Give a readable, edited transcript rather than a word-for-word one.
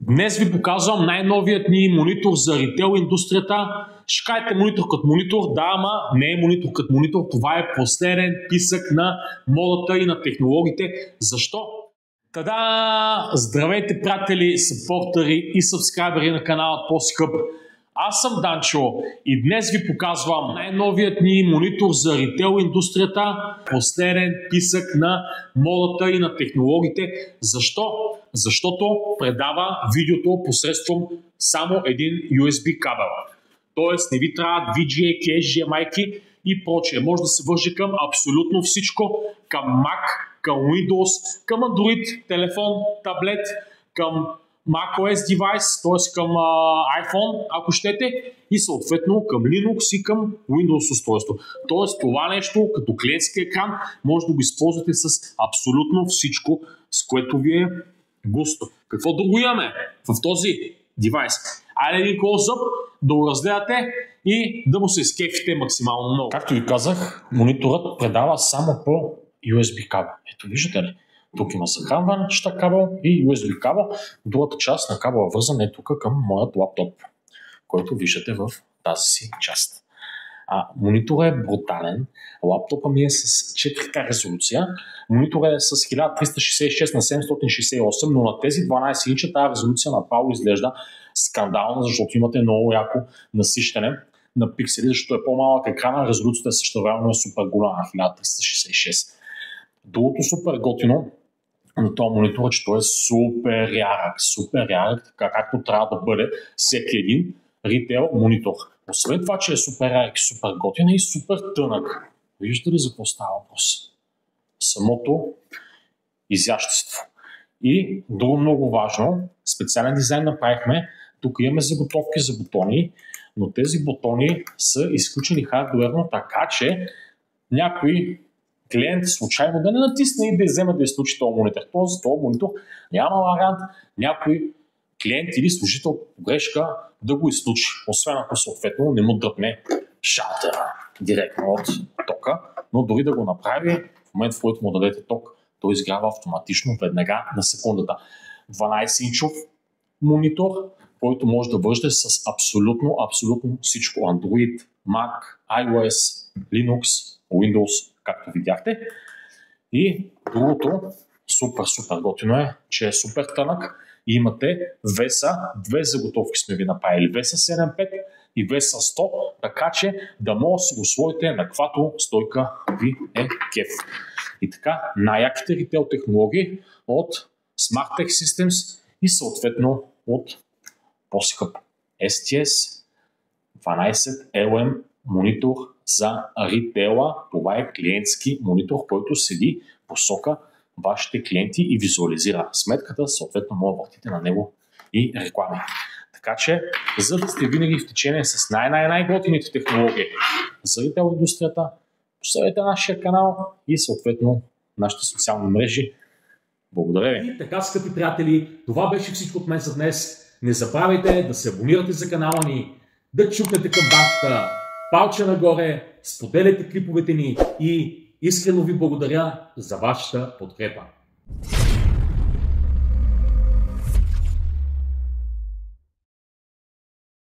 Днес ви показвам най-новият ни монитор за ритейл индустрията. Ще кажете монитор като монитор, да, ама не е монитор като монитор. Това е последен писък на модата и на технологиите. Защо? Тада! Здравейте, приятели, съпортери и сабскрайбери на канала По-скъп. Аз съм Данчо и днес ви показвам най-новият ни монитор за ритейл индустрията. Последен писък на модата и на технологиите. Защо? Защото предава видеото посредством само един USB кабел. Тоест не ви трябват VGA, HDMI и прочее. Може да се върже към абсолютно всичко. Към Mac, към Windows, към Android, телефон, таблет, към macOS девайс, т.е. към iPhone, ако щете, и съответно към Linux и към Windows устройство. Т.е. това нещо като клиентски екран може да го използвате с абсолютно всичко, с което ви е густо. Какво друго имаме в този девайс? Айде един close-up да го разгледате и да му се изкефите максимално много. Както ви казах, мониторът предава само по USB кабел. Ето виждате ли? Тук има захранваща кабел и USB кабел. Другата част на кабела вързан е тук към моят лаптоп, който виждате в тази си част. Мониторът е брутален. Лаптопа ми е с 4К резолюция. Мониторът е с 1366 на 768, но на тези 12 инча тази резолюция направо изглежда скандална, защото имате много яко насищане на пиксели, защото е по-малък екрана, резолюцията е същевременно супер голяма, 1366. Другото супер готино на този монитор е, че той е супер ярък, така както трябва да бъде всеки един ритейл монитор. Освен това, че е супер ярък и супер готин, и супер тънък. Виждате ли за какво става въпрос? Самото изящество. И друго много важно, специален дизайн направихме. Тук имаме заготовки за бутони, но тези бутони са изключени хардуерно, така че някой клиент случайно да не натисне и да вземе да изключи този монитор. Този монитор няма вариант някой клиент или служител по грешка да го изключи. Освен ако съответно не му дръпне шалтера директно от тока, но дори да го направи, в момент в който му дадете ток, той изгрява автоматично веднага на секундата. 12-инчов монитор, който може да вържете с абсолютно всичко. Android, Mac, iOS, Linux, Windows, както видяхте. И другото супер готино е, че е супер тънък и имате VESA, две заготовки сме ви направили, VESA 7.5 и VESA 100, така че да може да си го сложите на каквато стойка ви е кеф. И така, най-яките ритейл технологии от SmartTech Systems и съответно от по-скъп STS 12LM монитор за ритейла. Това е клиентски монитор, който седи посока вашите клиенти и визуализира сметката, съответно може да въртите на него и реклами. Така че, за да сте винаги в течение с най-готините технологии за ритейл индустрията, последвайте нашия канал и съответно нашите социални мрежи. Благодаря ви! И така, скъпи приятели, това беше всичко от мен за днес. Не забравяйте да се абонирате за канала ни, да чукнете камбанката, палче нагоре, споделяйте клиповете ни и искрено ви благодаря за вашата подкрепа.